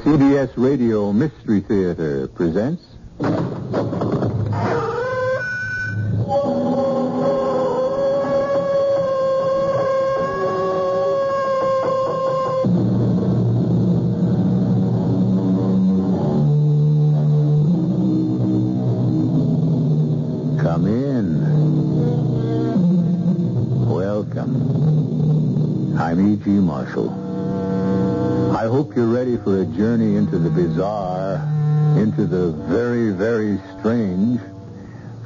CBS Radio Mystery Theater presents... Come in. Welcome. I'm E.G. Marshall. I hope you're ready for a journey into the bizarre, into the very, very strange,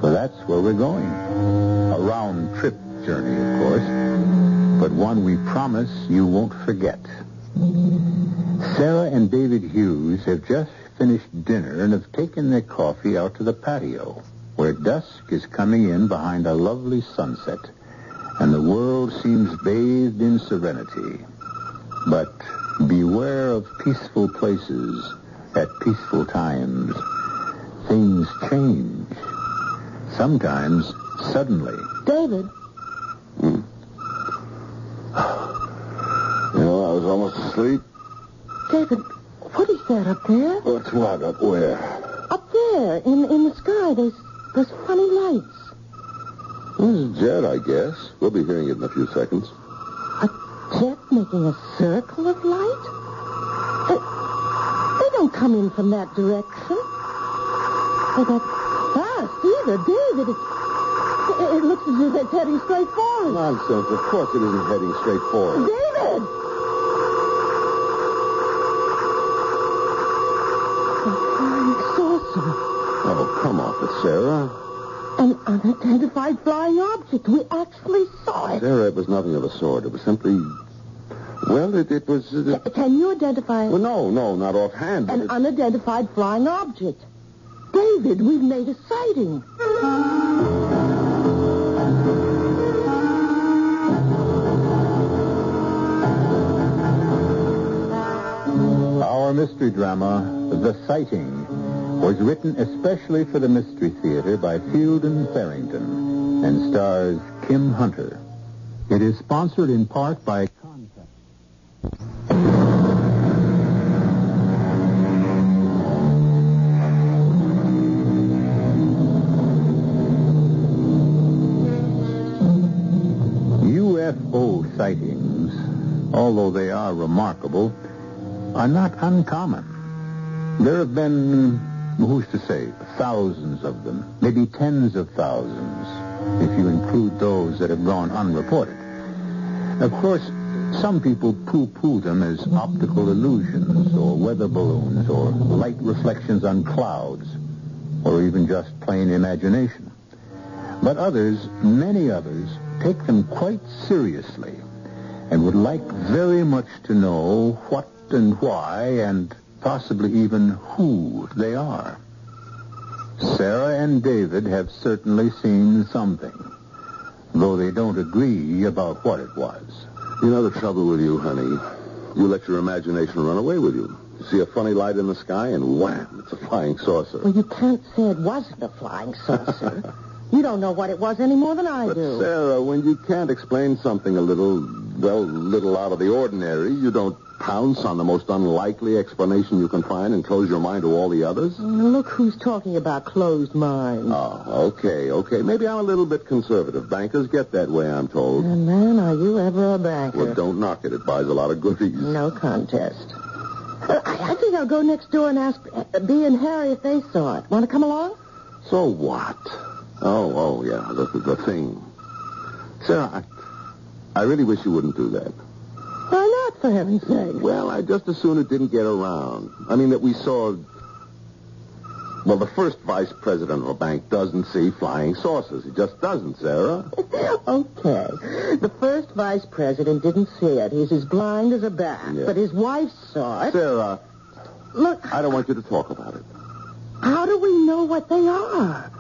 for that's where we're going. A round-trip journey, of course, but one we promise you won't forget. Sarah and David Hughes have just finished dinner and have taken their coffee out to the patio, where dusk is coming in behind a lovely sunset, and the world seems bathed in serenity. But beware of peaceful places at peaceful times. Things change. Sometimes suddenly. David? You know, I was almost asleep. David, what is that up there? What's what? Up where? Up there, in the sky. There's funny lights. This is a jet, I guess. We'll be hearing it in a few seconds. A jet making a circle of light? They don't come in from that direction. They're that fast either, David. It looks as if it's heading straight for us. Nonsense. Of course it isn't heading straight for us. David! A flying saucer. Oh, come off it, Sarah. An unidentified flying object. We actually saw it. Sarah, it was nothing of the sort. It was simply... Well, it was... Can you identify it? Well, no, not offhand. An unidentified flying object. David, we've made a sighting. Our mystery drama, The Sighting, was written especially for the Mystery Theater by Fielden Farrington and stars Kim Hunter. It is sponsored in part by Contact. UFO sightings, although they are remarkable, are not uncommon. There have been, who's to say, thousands of them, maybe tens of thousands, if you include those that have gone unreported. Of course, some people poo-poo them as optical illusions or weather balloons or light reflections on clouds or even just plain imagination. But others, many others, take them quite seriously and would like very much to know what and why and possibly even who they are. Sarah and David have certainly seen something, though they don't agree about what it was. You know the trouble with you, honey? You let your imagination run away with you. You see a funny light in the sky, and wham, it's a flying saucer. Well, you can't say it wasn't a flying saucer. You don't know what it was any more than I But do. Sarah, when you can't explain something a little out of the ordinary, you don't pounce on the most unlikely explanation you can find and close your mind to all the others? Look who's talking about closed minds. Oh, okay. Maybe I'm a little bit conservative. Bankers get that way, I'm told. And man, are you ever a banker? Well, don't knock it. It buys a lot of goodies. No contest. I think I'll go next door and ask Bea and Harry if they saw it. Want to come along? So what? Oh, yeah, the thing. Sarah, I really wish you wouldn't do that. Why not, for heaven's sake? Well, I'd just as soon it didn't get around. I mean, that we saw... Well, the first vice president of a bank doesn't see flying saucers. He just doesn't, Sarah. Okay. The first vice president didn't see it. He's as blind as a bat. Yeah. But his wife saw it. Sarah, Look, I don't want you to talk about it. how do we know what they are?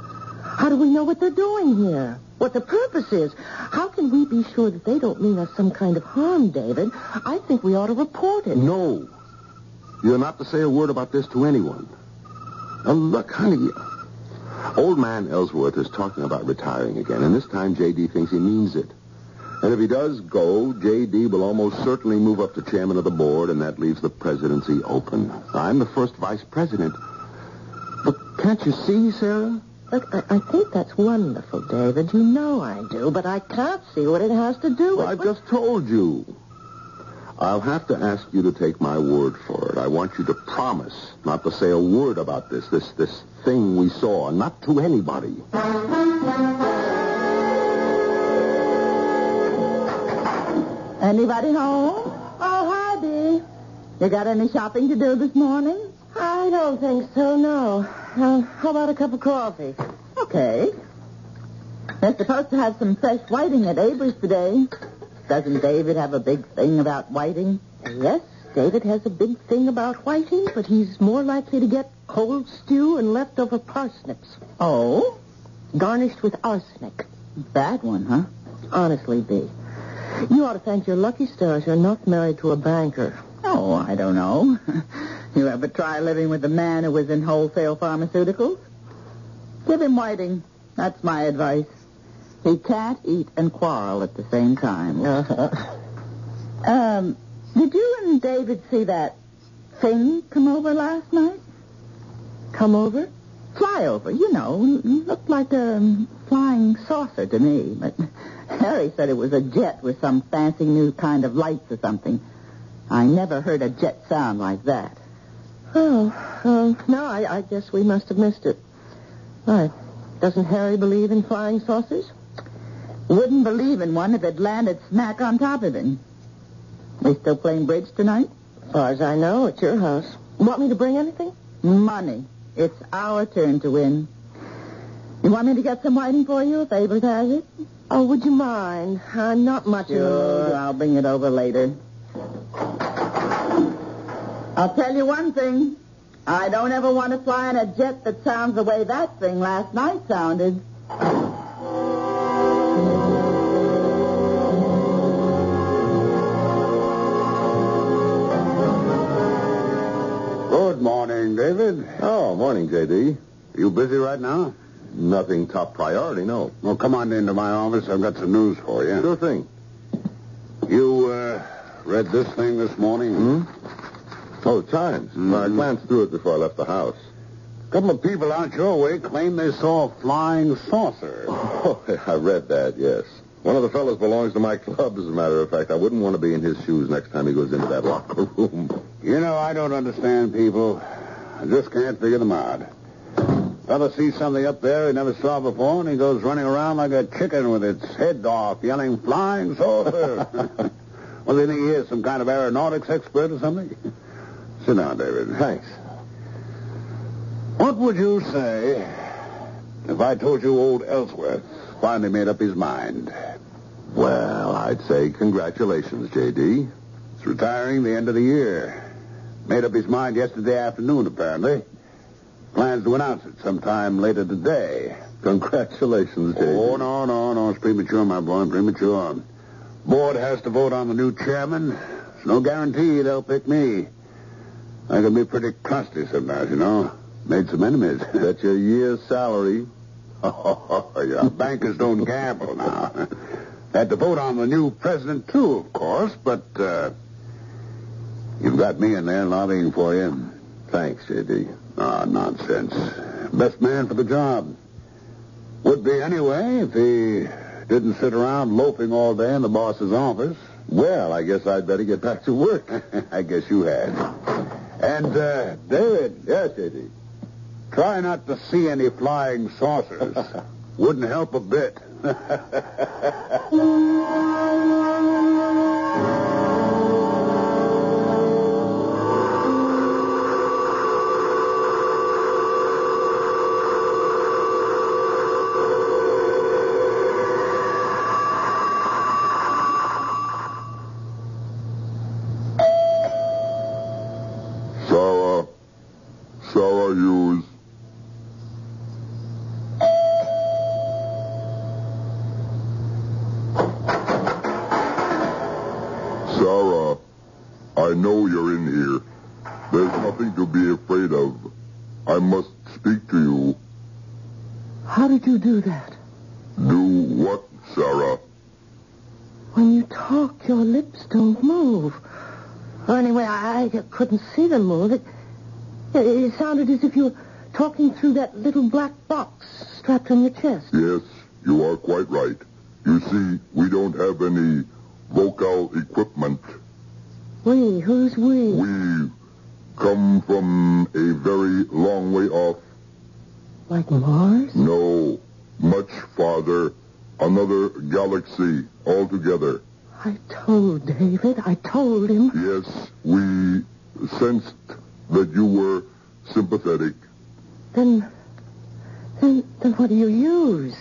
How do we know what they're doing here? What the purpose is? How can we be sure that they don't mean us some kind of harm, David? I think we ought to report it. No. You're not to say a word about this to anyone. Now, look, honey, old man Ellsworth is talking about retiring again, and this time J.D. thinks he means it. And if he does go, J.D. will almost certainly move up to chairman of the board, and that leaves the presidency open. I'm the first vice president. But can't you see, Sarah? Look, I think that's wonderful, David. You know I do, but I can't see what it has to do with... Well, I've just told you. I'll have to ask you to take my word for it. I want you to promise not to say a word about this thing we saw, not to anybody. Anybody home? Oh, hi, Bee. You got any shopping to do this morning? I don't think so, no. How about a cup of coffee? Okay. They're supposed to have some fresh whiting at Avery's today. Doesn't David have a big thing about whiting? Yes, David has a big thing about whiting, but he's more likely to get cold stew and leftover parsnips. Oh? Garnished with arsenic. Bad one, huh? Honestly, Bee. You ought to thank your lucky stars you're not married to a banker. Oh, I don't know. You ever try living with a man who was in wholesale pharmaceuticals? Give him whiting. That's my advice. He can't eat and quarrel at the same time. Did you and David see that thing come over last night? Come over? Fly over, you know. Looked like a flying saucer to me. But Harry said it was a jet with some fancy new kind of lights or something. I never heard a jet sound like that. Oh, no, I guess we must have missed it. Why, doesn't Harry believe in flying saucers? Wouldn't believe in one if it landed smack on top of him. They still playing bridge tonight? As far as I know, it's your house. Want me to bring anything? Money. It's our turn to win. You want me to get some whiting for you if Avery has it? Oh, would you mind? I'm not much in the mood. Sure, I'll bring it over later. I'll tell you one thing. I don't ever want to fly in a jet that sounds the way that thing last night sounded. Good morning, David. Oh, morning, J.D. You busy right now? Nothing top priority, no. Well, come on into my office. I've got some news for you. Sure thing. You, read this thing this morning? Oh, Times. I glanced through it before I left the house. A couple of people out your way claim they saw a flying saucer. Oh, I read that, yes. One of the fellows belongs to my club, as a matter of fact. I wouldn't want to be in his shoes next time he goes into that locker room. You know, I don't understand people. I just can't figure them out. Fella sees something up there he never saw before, and he goes running around like a chicken with its head off, yelling, "Flying saucer!" Well, do you think he is some kind of aeronautics expert or something? Sit down, David. Thanks. What would you say if I told you old Ellsworth finally made up his mind? Well, I'd say congratulations, J.D. He's retiring the end of the year. Made up his mind yesterday afternoon, apparently. Plans to announce it sometime later today. Congratulations, J.D. Oh, no. It's premature, my boy, premature. Board has to vote on the new chairman. There's no guarantee they'll pick me. I can be pretty crusty sometimes, you know. Made some enemies. That's your year's salary. Oh, yeah. Bankers don't gamble now. Had to vote on the new president, too, of course, but you've got me in there lobbying for you. Thanks, J.D. Ah, nonsense. Best man for the job. Would be anyway if he didn't sit around loafing all day in the boss's office. Well, I guess I'd better get back to work. I guess you had. And, David. Yes, J.D. Try not to see any flying saucers. Wouldn't help a bit. Sarah Hughes. Sarah, I know you're in here. There's nothing to be afraid of. I must speak to you. How did you do that? Do what, Sarah? When you talk, your lips don't move. Or anyway, I couldn't see them move. It sounded as if you were talking through that little black box strapped on your chest. Yes, you are quite right. You see, we don't have any vocal equipment. We? Who's we? We come from a very long way off. Like Mars? No, much farther. Another galaxy altogether. I told David. I told him. Yes, we sensed that you were sympathetic. Then what do you use?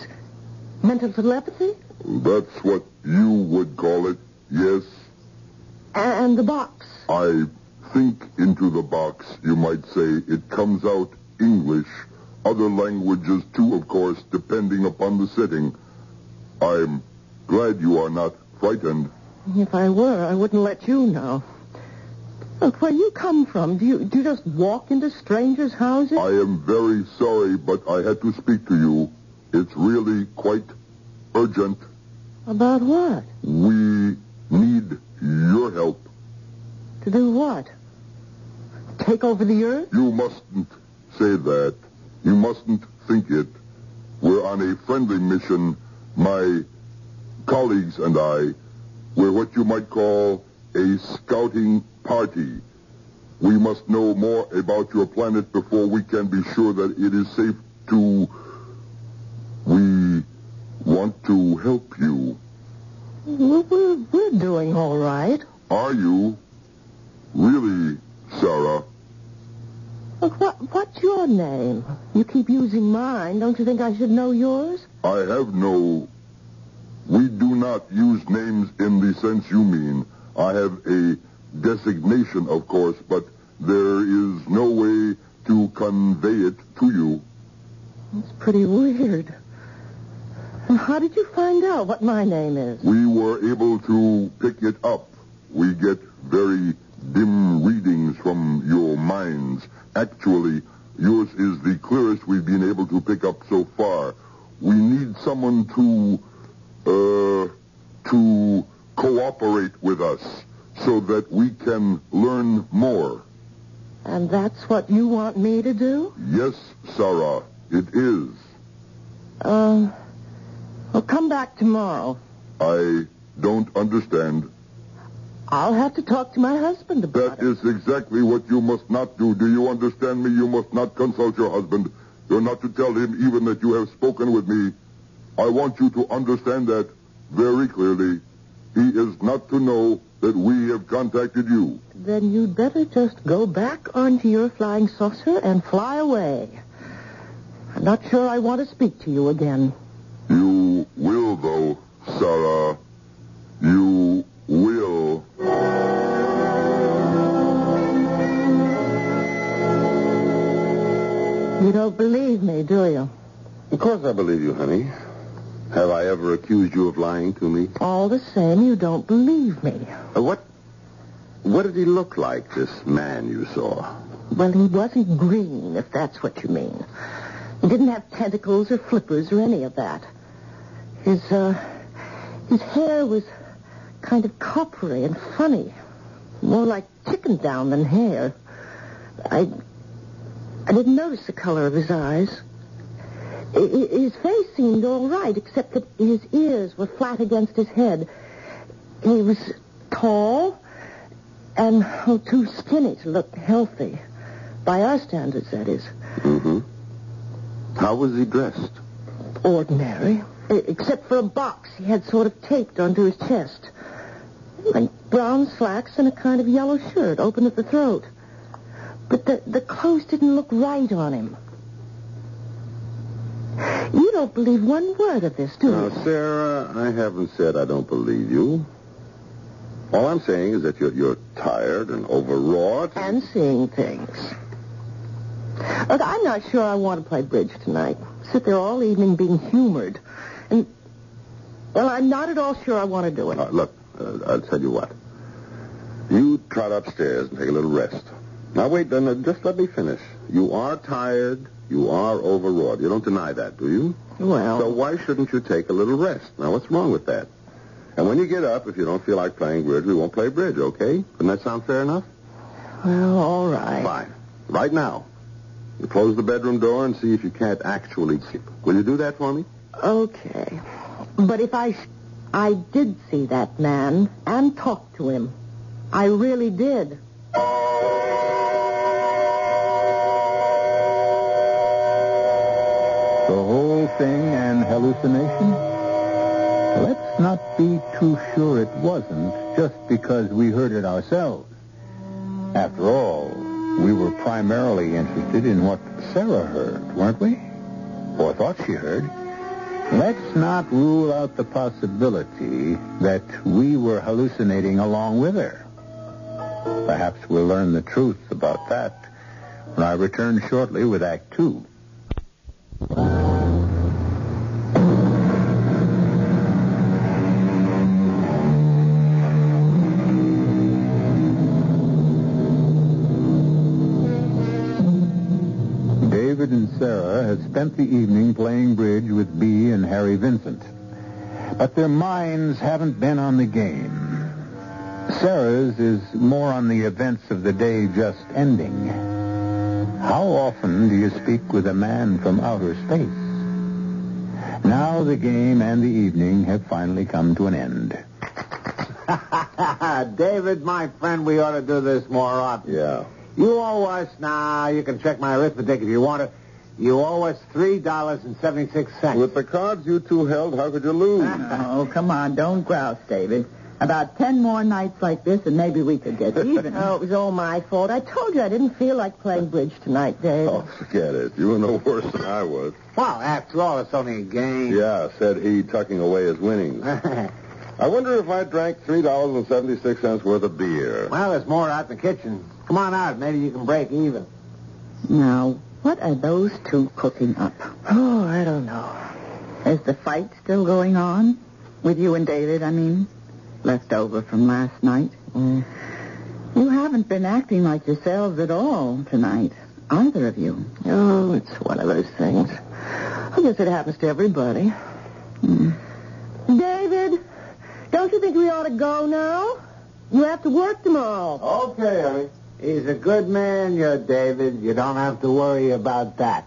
Mental telepathy? That's what you would call it, yes. And the box? I think into the box, you might say. It comes out English. Other languages, too, of course, depending upon the setting. I'm glad you are not frightened. If I were, I wouldn't let you know. Look, where you come from, do you just walk into strangers' houses? I am very sorry, but I had to speak to you. It's really quite urgent. About what? We need your help. To do what? Take over the earth? You mustn't say that. You mustn't think it. We're on a friendly mission. My colleagues and I, we're what you might call a scouting party. We must know more about your planet before we can be sure that it is safe to... We want to help you. We're doing all right. Are you? Really, Sarah? Look, what's your name? You keep using mine. Don't you think I should know yours? I have no... We do not use names in the sense you mean. I have a designation, of course, but there is no way to convey it to you. It's pretty weird. And how did you find out what my name is? We were able to pick it up. We get very dim readings from your minds. Actually, yours is the clearest we've been able to pick up so far. We need someone to cooperate with us so that we can learn more. And that's what you want me to do? Yes, Sarah, it is. Well, come back tomorrow. I don't understand. I'll have to talk to my husband about That is exactly what you must not do. Do you understand me? You must not consult your husband. You're not to tell him even that you have spoken with me. I want you to understand that very clearly. He is not to know that we have contacted you. Then you'd better just go back onto your flying saucer and fly away. I'm not sure I want to speak to you again. You will, though, Sarah. You will. You don't believe me, do you? Of course I believe you, honey. Have I ever accused you of lying to me? All the same, you don't believe me. What did he look like, this man you saw? Well, he wasn't green, if that's what you mean. He didn't have tentacles or flippers or any of that. His hair was kind of coppery and funny. More like chicken down than hair. I didn't notice the color of his eyes. His face seemed all right, except that his ears were flat against his head. He was tall and too skinny to look healthy. By our standards, that is. Mm-hmm. How was he dressed? Ordinary, except for a box he had sort of taped onto his chest. Like brown slacks and a kind of yellow shirt open at the throat. But the clothes didn't look right on him. You don't believe one word of this, do you? Now, Sarah, I haven't said I don't believe you. All I'm saying is that you're tired and overwrought. And seeing things. Look, I'm not sure I want to play bridge tonight. Sit there all evening being humored. And, well, I'm not at all sure I want to do it. Look, I'll tell you what. You trot upstairs and take a little rest. Now, wait, then, just let me finish. You are tired. You are overwrought. You don't deny that, do you? Well... So why shouldn't you take a little rest? Now, what's wrong with that? And when you get up, if you don't feel like playing bridge, we won't play bridge, okay? Doesn't that sound fair enough? Well, all right. Fine. Right now. You close the bedroom door and see if you can't actually sleep. Will you do that for me? Okay. But if I did see that man and talk to him. I really did. The whole thing an hallucination? Let's not be too sure it wasn't just because we heard it ourselves. After all, we were primarily interested in what Sarah heard, weren't we? Or thought she heard. Let's not rule out the possibility that we were hallucinating along with her. Perhaps we'll learn the truth about that when I return shortly with Act 2. David and Sarah had spent the evening playing bridge with Bea and Harry Vincent. But their minds haven't been on the game. Sarah's is more on the events of the day just ending. How often do you speak with a man from outer space? Now the game and the evening have finally come to an end. David, my friend, we ought to do this more often. Yeah. You owe us, you can check my arithmetic if you want to. You owe us $3.76. With the cards you two held, how could you lose? Oh, come on, don't grouse, David. About 10 more nights like this, and maybe we could get even. Oh, it was all my fault. I told you I didn't feel like playing bridge tonight, Dave. Oh, forget it. You were no worse than I was. Well, after all, it's only a game. Yeah, said he, tucking away his winnings. I wonder if I drank $3.76 worth of beer. Well, there's more out in the kitchen. Come on out. Maybe you can break even. Now, what are those two cooking up? Oh, I don't know. Is the fight still going on? With you and David, I mean? Left over from last night. You haven't been acting like yourselves at all tonight, either of you. Oh, it's one of those things. I guess it happens to everybody. David, don't you think we ought to go now? You have to work tomorrow. Okay, honey. He's a good man, you're David. You don't have to worry about that.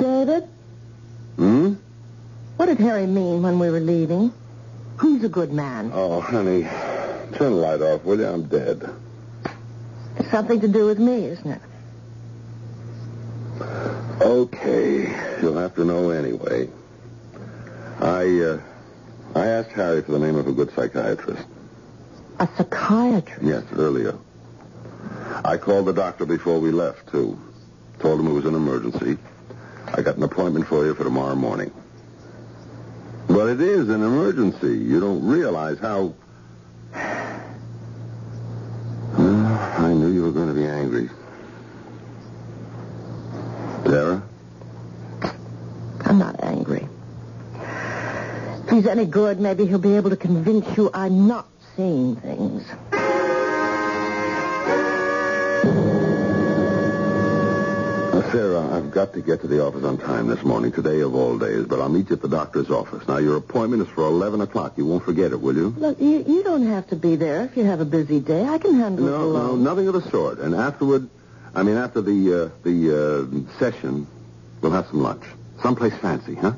David? What did Harry mean when we were leaving? He's a good man. Oh, honey, turn the light off, will you? I'm dead. It's something to do with me, isn't it? Okay, you'll have to know anyway. I asked Harry for the name of a good psychiatrist. A psychiatrist? Yes, earlier. I called the doctor before we left, too. Told him it was an emergency. I got an appointment for you for tomorrow morning. But it is an emergency. You don't realize how... I knew you were going to be angry. Sarah? I'm not angry. If he's any good, maybe he'll be able to convince you I'm not seeing things. Sarah, I've got to get to the office on time this morning, today of all days, but I'll meet you at the doctor's office. Now, your appointment is for 11 o'clock. You won't forget it, will you? Look, you don't have to be there if you have a busy day. I can handle it alone. No, nothing of the sort. And after the session, we'll have some lunch. Someplace fancy, huh?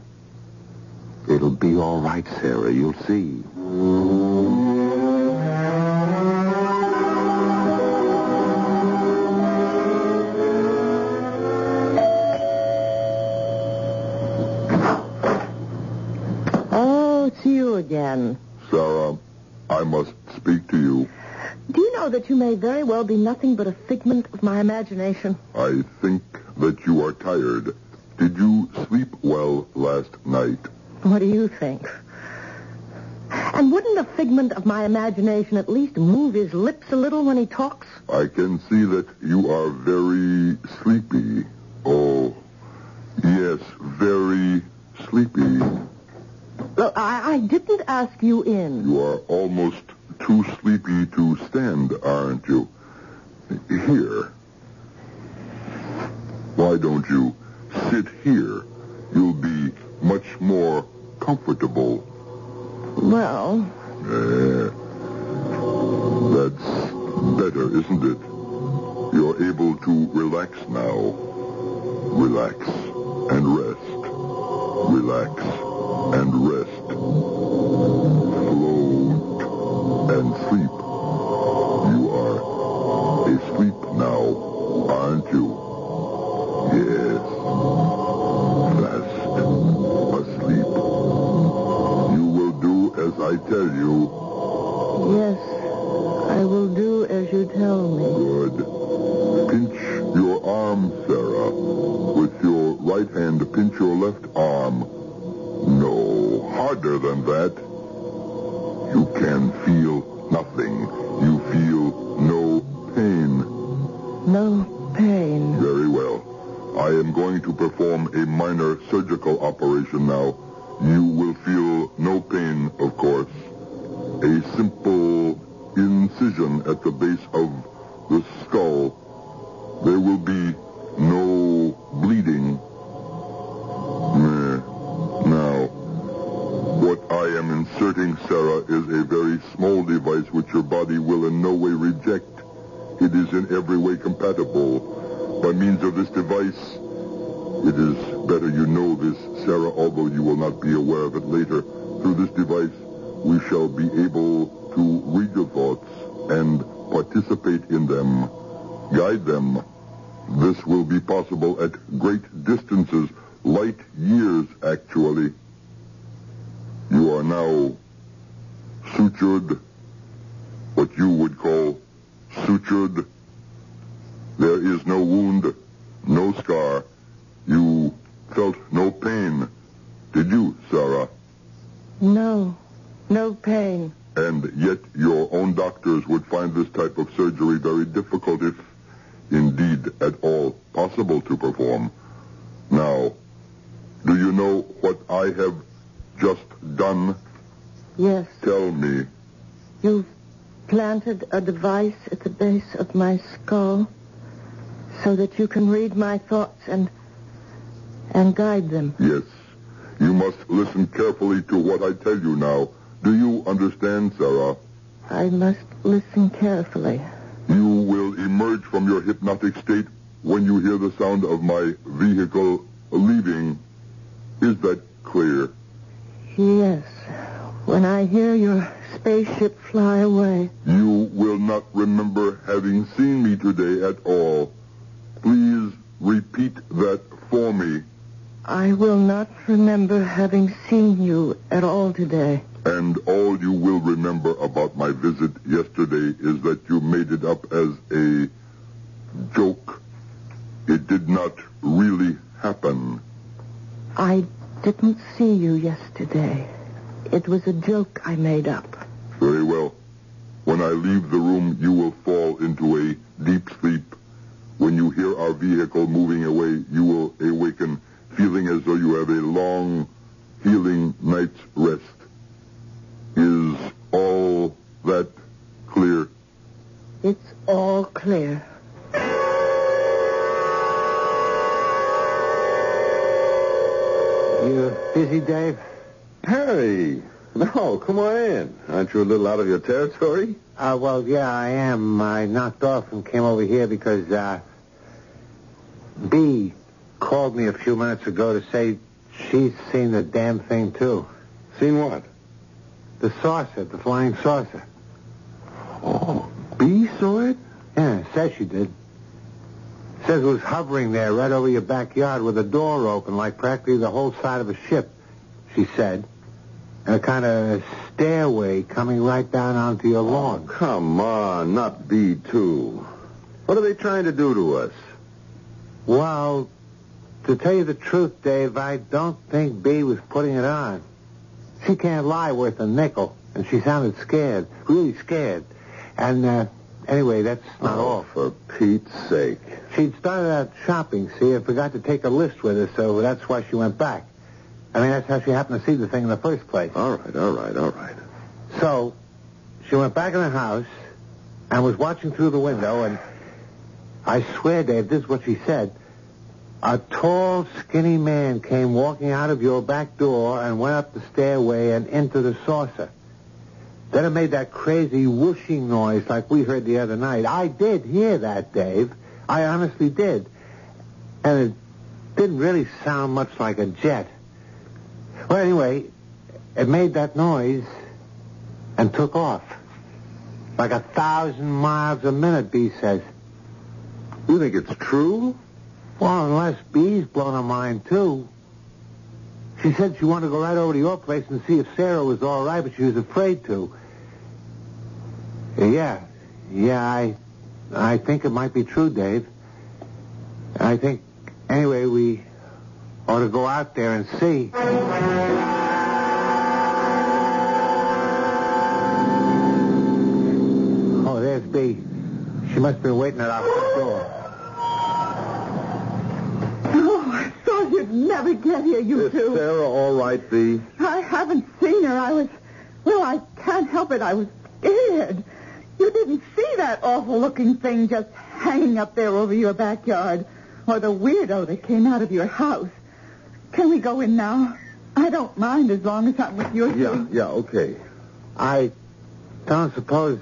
It'll be all right, Sarah. You'll see. It's you again. Sarah, I must speak to you. Do you know that you may very well be nothing but a figment of my imagination? I think that you are tired. Did you sleep well last night? What do you think? And wouldn't a figment of my imagination at least move his lips a little when he talks? I can see that you are very sleepy. Oh, yes, very sleepy. Look, I didn't ask you in. You are almost too sleepy to stand, aren't you? Here. Why don't you sit here you'll be much more comfortable. Well... That's better, isn't it? You're able to relax now. Relax and rest. Relax and rest. Float and sleep. You are asleep now, aren't you? Yes. Fast asleep. You will do as I tell you. Yes, I will do as you tell me. Good. Pinch your arm, Sarah. With your right hand, pinch your left arm. No, harder than that. You can feel nothing. You feel no pain. No pain. Very well. I am going to perform a minor surgical operation now. You will feel no pain, of course. A simple incision at the base of the skull. There will be no bleeding. Now, what I am inserting, Sarah, is a very small device which your body will in no way reject. It is in every way compatible. By means of this device, it is better you know this, Sarah, although you will not be aware of it later. Through this device, we shall be able to read your thoughts and participate in them, guide them. This will be possible at great distances, light years, actually. You are now sutured, what you would call sutured. There is no wound, no scar. You felt no pain. Did you, Sarah? No pain. And yet your own doctors would find this type of surgery very difficult, if indeed at all possible to perform. Now, do you know what I have just done? Yes. Tell me. You've planted a device at the base of my skull so that you can read my thoughts and guide them. Yes. You must listen carefully to what I tell you now. Do you understand, Sarah? I must listen carefully. You will emerge from your hypnotic state when you hear the sound of my vehicle leaving. Is that clear? Yes. When I hear your spaceship fly away. You will not remember having seen me today at all. Please repeat that for me. I will not remember having seen you at all today. And all you will remember about my visit yesterday is that you made it up as a joke. It did not really happen. I didn't see you yesterday. It was a joke I made up. Very well. When I leave the room, you will fall into a deep sleep. When you hear our vehicle moving away, you will awaken feeling as though you have a long, healing night's rest. Is all that clear? It's all clear. You busy, Dave? Harry! No, come on in. Aren't you a little out of your territory? Well, yeah, I am. I knocked off and came over here because, B called me a few minutes ago to say she's seen the damn thing, too. Seen what? The saucer, the flying saucer. Oh, B saw it? Yeah, says she did. Says it was hovering there right over your backyard with a door open, like practically the whole side of a ship, she said. And a kind of stairway coming right down onto your lawn. Oh, come on, not B, too. What are they trying to do to us? Well, to tell you the truth, Dave, I don't think B was putting it on. She can't lie worth a nickel, and she sounded scared, really scared. And, anyway, that's not all. For Pete's sake. She'd started out shopping, see, and forgot to take a list with her, so that's why she went back. I mean, that's how she happened to see the thing in the first place. All right. So, she went back in the house and was watching through the window, and I swear, Dave, this is what she said. A tall, skinny man came walking out of your back door and went up the stairway and into the saucer. Then it made that crazy whooshing noise like we heard the other night. I did hear that, Dave. I honestly did. And it didn't really sound much like a jet. Well, anyway, it made that noise and took off. Like 1,000 miles a minute, Bee says. You think it's true? Well, unless Bee's blown her mind, too. She said she wanted to go right over to your place and see if Sarah was all right, but she was afraid to. Yeah, I think it might be true, Dave. I think, anyway, we ought to go out there and see. Oh, there's Bee. She must have been waiting at our front door. You'd never get here, you two. Is Sarah all right, Bee? I haven't seen her. I can't help it. I was scared. You didn't see that awful-looking thing just hanging up there over your backyard, or the weirdo that came out of your house. Can we go in now? I don't mind as long as I'm with you. Yeah, okay. I don't suppose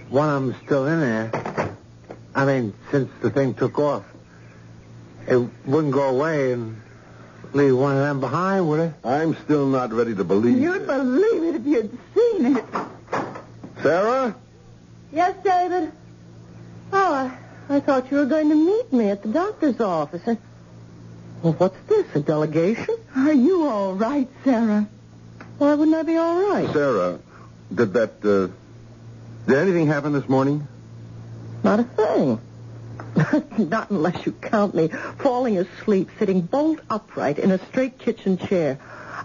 one of them's still in there. I mean, since the thing took off. It wouldn't go away and leave one of them behind, would it? I'm still not ready to believe You'd it. believe it if you'd seen it. Sarah? Yes, David? Oh, I thought you were going to meet me at the doctor's office. Well, what's this, a delegation? Are you all right, Sarah? Why wouldn't I be all right? Sarah, did anything happen this morning? Not a thing. Not unless you count me falling asleep, sitting bolt upright in a straight kitchen chair.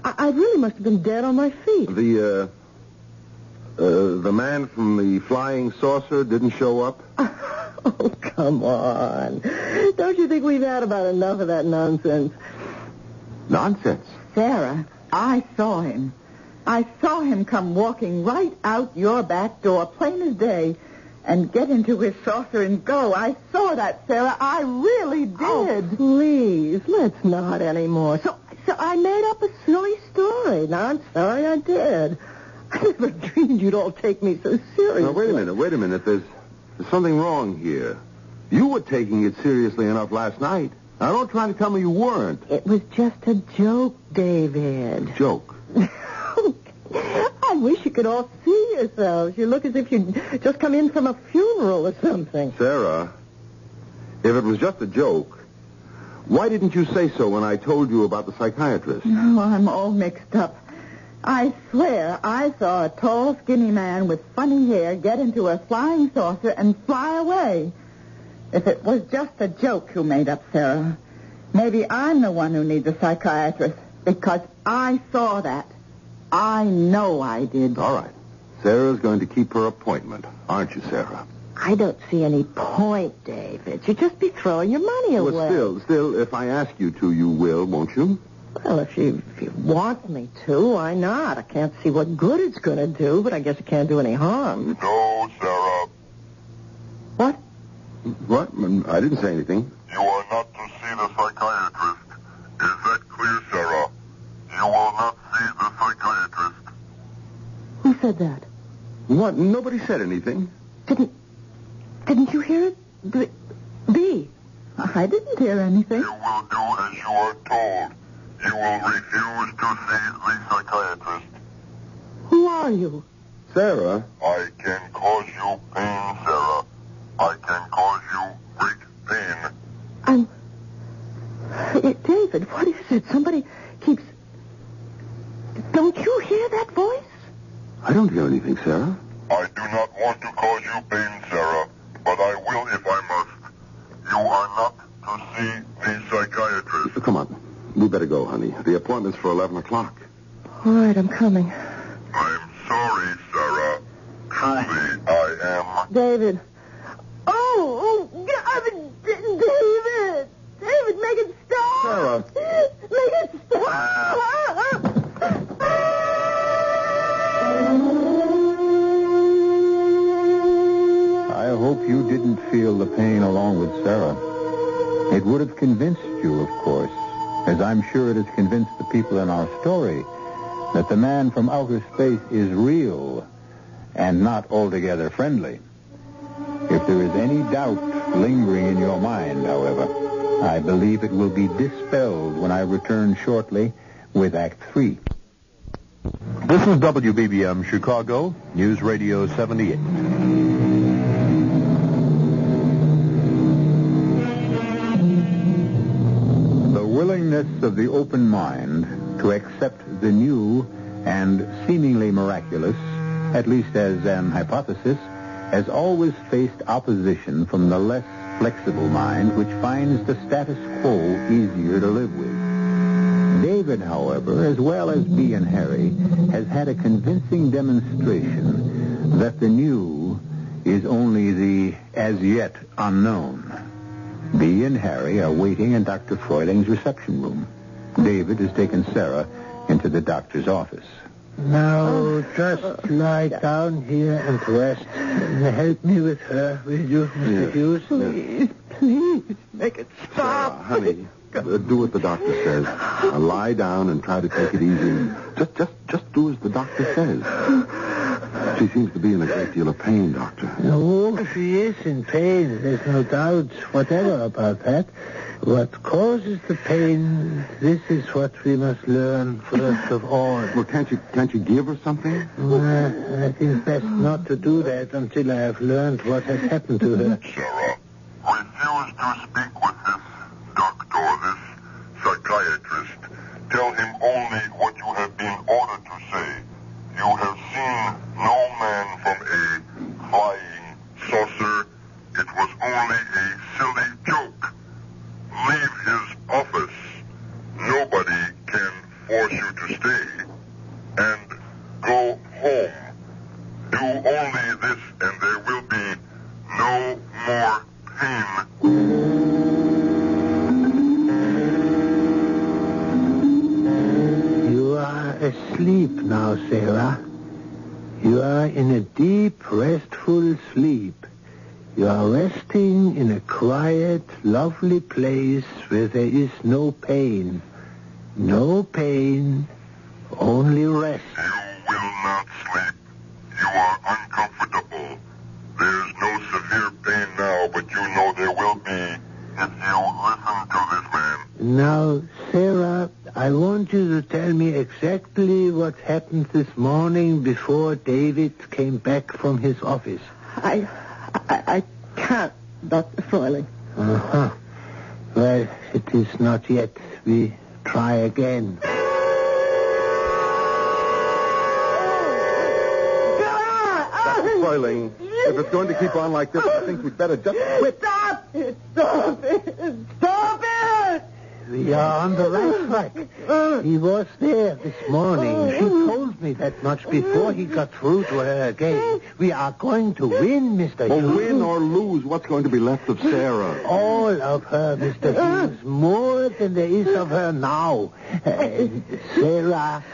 I really must have been dead on my feet. The man from the flying saucer didn't show up? Oh, come on. Don't you think we've had about enough of that nonsense? Nonsense. Sarah, I saw him. I saw him come walking right out your back door, plain as day, and get into his saucer and go. I saw that, Sarah. I really did. Oh, please, let's not anymore. So I made up a silly story. Now, I'm sorry I did. I never dreamed you'd all take me so seriously. Now, wait a minute. There's something wrong here. You were taking it seriously enough last night. Now, don't try to tell me you weren't. It was just a joke, David. Joke? I wish you could all see yourselves. You look as if you'd just come in from a funeral or something. Sarah, if it was just a joke, why didn't you say so when I told you about the psychiatrist? Oh, I'm all mixed up. I swear I saw a tall, skinny man with funny hair get into a flying saucer and fly away. If it was just a joke you made up, Sarah, maybe I'm the one who needs a psychiatrist, because I saw that. I know I did. All right. Sarah's going to keep her appointment, aren't you, Sarah? I don't see any point, David. You'd just be throwing your money away. Well, still, if I ask you to, you will, won't you? Well, if you want me to, why not? I can't see what good it's going to do, but I guess it can't do any harm. No, Sarah. What? What? I didn't say anything. You are not to see the psychiatrist. Is that clear, Sarah? You will not see the psychiatrist. Who said that? What? Nobody said anything. Didn't you hear it? B. I didn't hear anything. You will do as you are told. You will refuse to see the psychiatrist. Who are you? Sarah? I can cause you pain, Sarah. I can cause you great pain. David, what is it? Somebody keeps... Don't you hear that voice? I don't hear anything, Sarah. I do not want to cause you pain, Sarah, but I will if I must. You are not to see the psychiatrist. Come on. We better go, honey. The appointment's for 11 o'clock. All right, I'm coming. I'm sorry, Sarah. Truly, I am. David. Oh, David! David, make it stop! Sarah. Make it stop! I hope you didn't feel the pain along with Sarah. It would have convinced you, of course, as I'm sure it has convinced the people in our story, that the man from outer space is real and not altogether friendly. If there is any doubt lingering in your mind, however, I believe it will be dispelled when I return shortly with Act 3. This is WBBM Chicago, News Radio 78. The willingness of the open mind to accept the new and seemingly miraculous, at least as an hypothesis, has always faced opposition from the less flexible mind, which finds the status quo easier to live with. David, however, as well as Bea and Harry, has had a convincing demonstration that the new is only the as yet unknown. Bea and Harry are waiting in Dr. Freuling's reception room. David has taken Sarah into the doctor's office. Now, just lie down here and rest. Help me with her, will you, Mr. Hughes? Please, make it stop. Honey, do what the doctor says. Lie down and try to take it easy. Just do as the doctor says. She seems to be in a great deal of pain, Doctor. No, she is in pain. There's no doubt whatever about that. What causes the pain, this is what we must learn first of all. Well, can't you give her something? I think best not to do that until I have learned what has happened to her. Sarah, refuse to speak with this doctor, this psychiatrist. Tell him only what you have been ordered to say. You have seen no man from a flying saucer. It was only a silly joke. Leave his office. Nobody can force you to stay. And go home. Do only this and there will be no more pain. You are asleep now, Sarah. You are in a deep, restful sleep. You are resting in a quiet, lovely place where there is no pain. No pain, only rest. You will not sleep. You are uncomfortable. There's no severe pain now, but you know there will be if you listen to this man. Now, Sarah, I want you to tell me exactly what happened this morning before David came back from his office. I can't, Dr. Froiling. Uh-huh. Well, it is not yet. We try again. Froiling, if it's going to keep on like this, I think we'd better just quit. Stop it! Stop it! Stop it! We are on the right track. He was there this morning. She told me that much before he got through to her again. We are going to win, Mr. Hughes. Well, win or lose, what's going to be left of Sarah? All of her, Mr. Hughes. More than there is of her now. Sarah,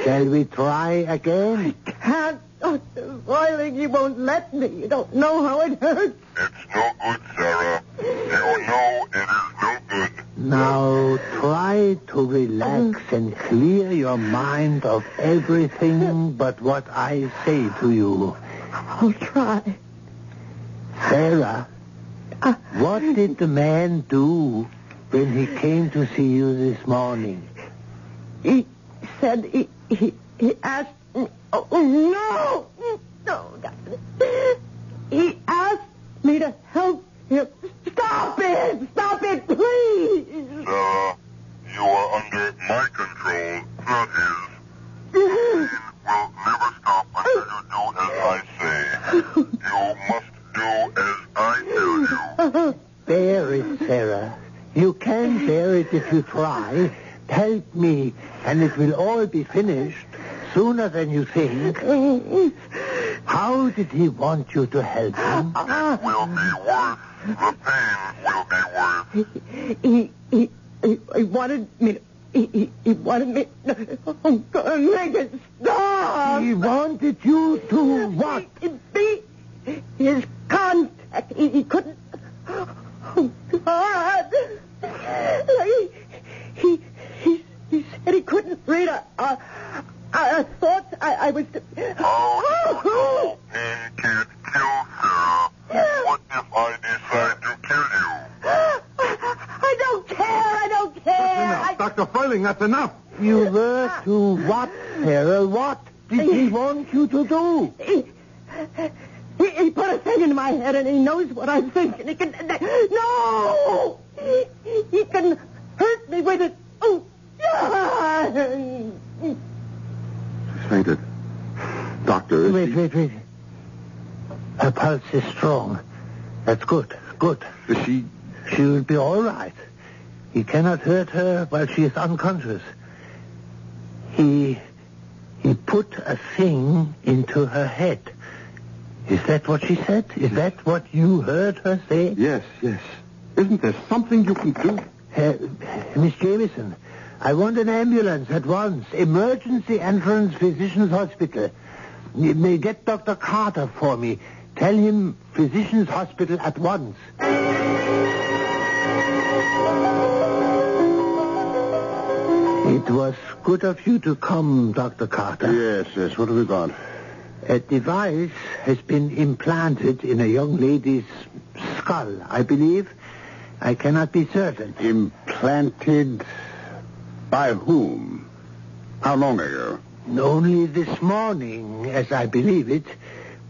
shall we try again? I can't, Dr. Froiling. You won't let me. You don't know how it hurts. It's no good, Sarah. You know it is no good. Now, try to relax and clear your mind of everything but what I say to you. I'll try. Sarah, what did the man do when he came to see you this morning? He said he asked me... Oh, no! No, Doctor. He asked me to help him. Stop it! Stop it, please! Sarah, you are under my control, not his. Pain will never stop until you do as I say. You must do as I tell you. Bear it, Sarah. You can bear it if you try. Help me, and it will all be finished sooner than you think. How did he want you to help him? It will be worse. The pain will be worse. He wanted me to... He wanted me... I'm gonna make it stop! He wanted you to what? Be his contact. He couldn't... Oh, God! Freiling, that's enough. You were to what, Sarah? What did he want you to do? He put a thing in my head, and he knows what I'm thinking. He can... No! He can hurt me with it. Oh! She fainted. Doctor, Wait. Her pulse is strong. That's good. Is she... She will be all right. He cannot hurt her while she is unconscious. He put a thing into her head. Is that what she said? Is that what you heard her say? Yes. Isn't there something you can do? Miss Jamieson, I want an ambulance at once. Emergency entrance Physicians Hospital. You may get Dr. Carter for me. Tell him Physicians Hospital at once. It was good of you to come, Dr. Carter. Yes. What have we got? A device has been implanted in a young lady's skull, I believe. I cannot be certain. Implanted by whom? How long ago? Only this morning, as I believe it.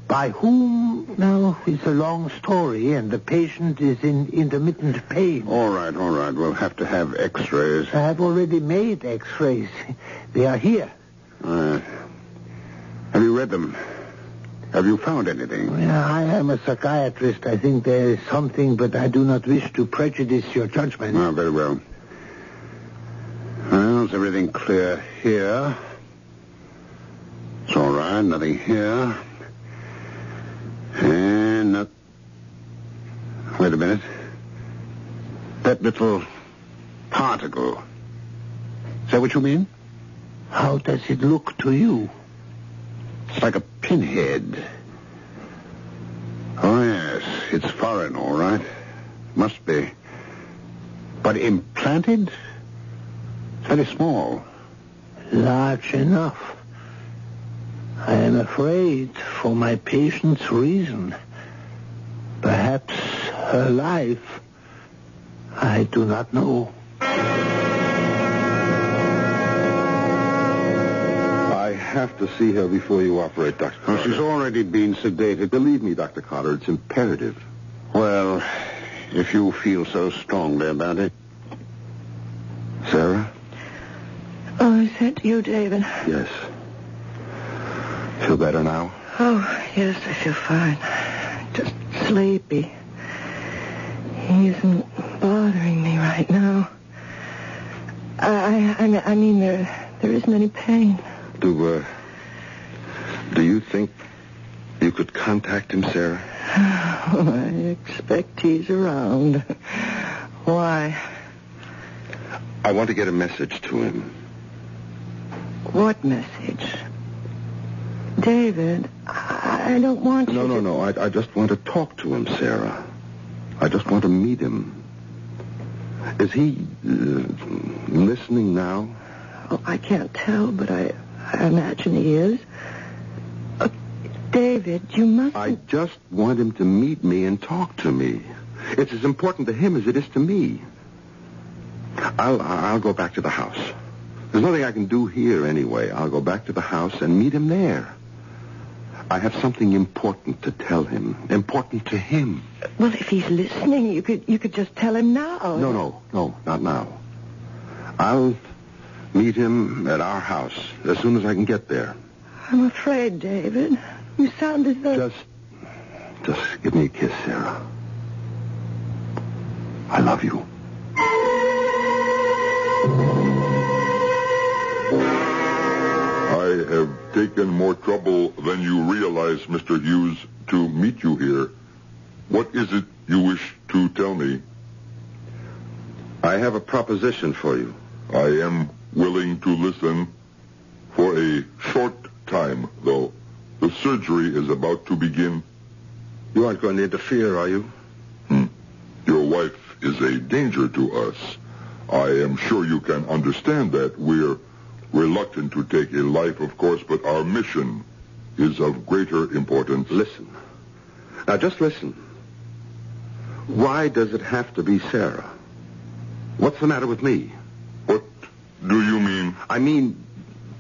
By whom? Now, it's a long story, and the patient is in intermittent pain. All right. We'll have to have x-rays. I have already made x-rays. They are here. Have you read them? Have you found anything? Well, I am a psychiatrist. I think there is something, but I do not wish to prejudice your judgment. Oh, very well. Well, is everything clear here? It's all right. Nothing here. And not... Wait a minute. That little particle. Is that what you mean? How does it look to you? It's like a pinhead. Oh, yes. It's foreign, all right. Must be. But implanted? It's very small. Large enough. I am afraid for my patient's reason. Perhaps her life. I do not know. I have to see her before you operate, Dr. Carter. She's already been sedated. Believe me, Dr. Carter, it's imperative. Well, if you feel so strongly about it. Sarah? Oh, is that you, David? Yes. Feel better now? Oh, yes, I feel fine. Just sleepy. He isn't bothering me right now. I mean, there isn't any pain. Do you think you could contact him, Sarah? Oh, I expect he's around. Why? I want to get a message to him. What message? David, I don't want you to... No. I just want to talk to him, Sarah. I just want to meet him. Is he listening now? Oh, I can't tell, but I imagine he is. David, you must... I just want him to meet me and talk to me. It's as important to him as it is to me. I'll go back to the house. There's nothing I can do here anyway. I'll go back to the house and meet him there. I have something important to tell him. Important to him. Well, if he's listening, you could just tell him now. No, not now. I'll meet him at our house as soon as I can get there. I'm afraid, David. You sound as though... Just give me a kiss, Sarah. I love you. I have taken more trouble than you realize, Mr. Hughes, to meet you here. What is it you wish to tell me? I have a proposition for you. I am willing to listen for a short time, though. The surgery is about to begin. You aren't going to interfere, are you? Your wife is a danger to us. I am sure you can understand that. We're reluctant to take a life, of course, but our mission is of greater importance. Listen. Now, just listen. Why does it have to be Sarah? What's the matter with me? What do you mean? I mean,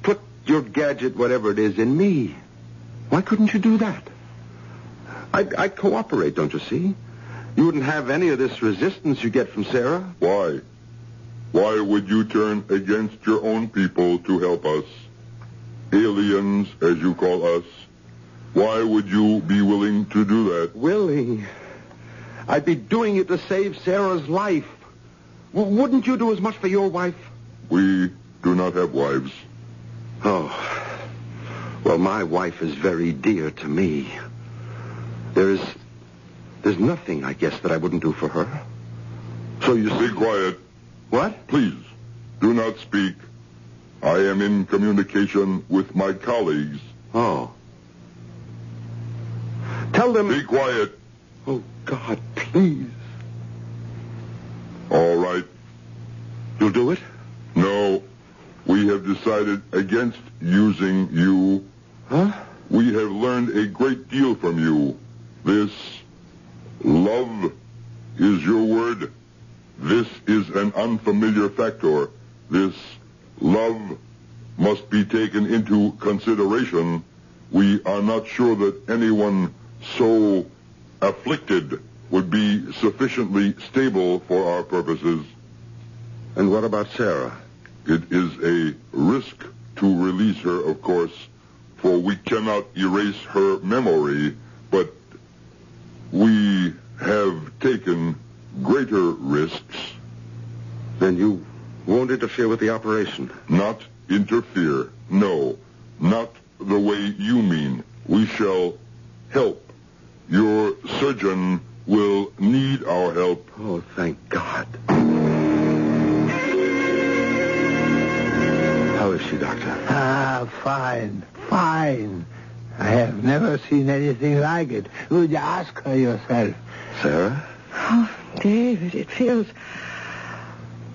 put your gadget, whatever it is, in me. Why couldn't you do that? I'd cooperate, don't you see? You wouldn't have any of this resistance you get from Sarah. Why? Why would you turn against your own people to help us? Aliens, as you call us. Why would you be willing to do that? Willing? I'd be doing it to save Sarah's life. Wouldn't you do as much for your wife? We do not have wives. Oh. Well, my wife is very dear to me. There's nothing, I guess, that I wouldn't do for her. So you see... Be quiet. What? Please, do not speak. I am in communication with my colleagues. Oh. Tell them... Be quiet. Oh, God, please. All right. You'll do it? No. We have decided against using you. Huh? We have learned a great deal from you. This love is your word. This is an unfamiliar factor. This love must be taken into consideration. We are not sure that anyone so afflicted would be sufficiently stable for our purposes. And what about Sarah? It is a risk to release her, of course, for we cannot erase her memory, but we have taken greater risks. Then you won't interfere with the operation? Not interfere. No, not the way you mean. We shall help. Your surgeon will need our help. Oh, thank God. How is she, Doctor? Fine. I have never seen anything like it. Would you ask her yourself? Sarah? Oh, David,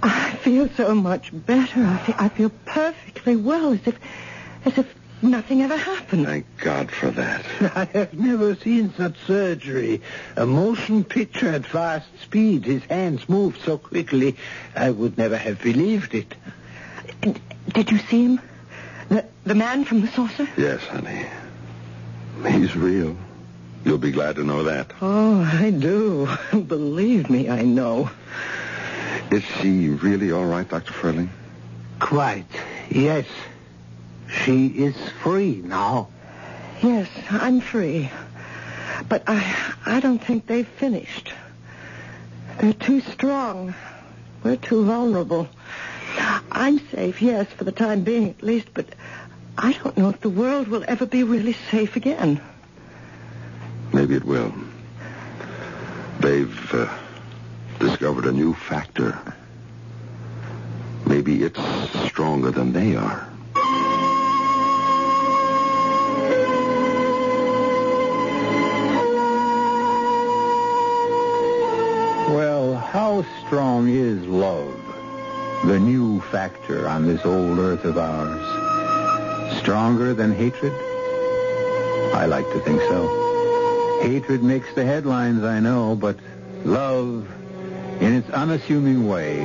I feel so much better. I feel perfectly well, as if nothing ever happened. Thank God for that. I have never seen such surgery. A motion picture at fast speed. His hands moved so quickly, I would never have believed it. And did you see him? The man from the saucer? Yes, honey. He's real. You'll be glad to know that. Oh, I do. Believe me, I know. Is she really all right, Dr. Furling? Quite, yes. She is free now. Yes, I'm free. But I don't think they've finished. They're too strong. We're too vulnerable. I'm safe, yes, for the time being at least, but I don't know if the world will ever be really safe again. Maybe it will. They've discovered a new factor. Maybe it's stronger than they are. Well, how strong is love? The new factor on this old earth of ours. Stronger than hatred? I like to think so. Hatred makes the headlines, I know, but love, in its unassuming way,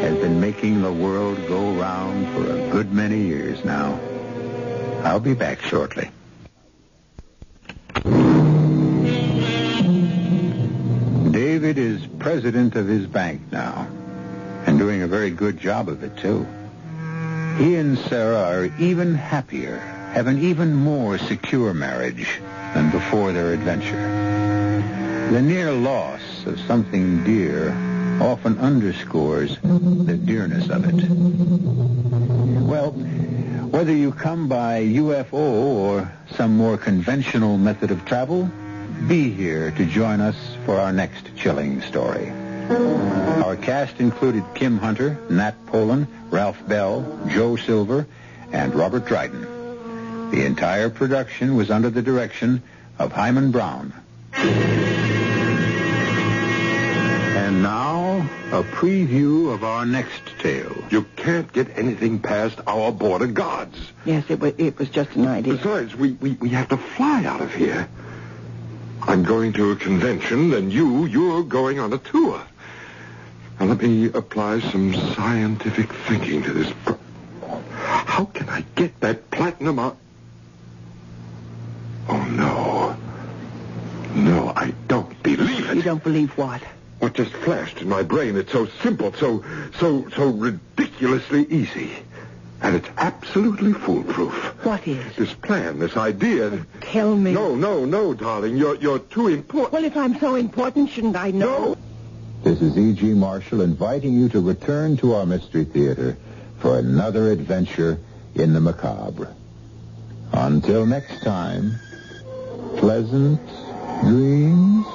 has been making the world go round for a good many years now. I'll be back shortly. David is president of his bank now, and doing a very good job of it, too. He and Sarah are even happier, have an even more secure marriage than before their adventure. The near loss of something dear often underscores the dearness of it. Well, whether you come by UFO or some more conventional method of travel, be here to join us for our next chilling story. Our cast included Kim Hunter, Nat Polan, Ralph Bell, Joe Silver, and Robert Dryden. The entire production was under the direction of Hyman Brown. And now, a preview of our next tale. You can't get anything past our border guards. Yes, it was just an idea. Besides, we have to fly out of here. I'm going to a convention, and you're going on a tour. Now, let me apply some scientific thinking to this. How can I get that platinum out? Oh, no. No, I don't believe it. You don't believe what? What just flashed in my brain? It's so simple, so ridiculously easy. And it's absolutely foolproof. What is? This plan, this idea. Tell me. No, darling. You're too important. Well, if I'm so important, shouldn't I know? No. This is E.G. Marshall inviting you to return to our Mystery Theater for another adventure in the macabre. Until next time, pleasant dreams.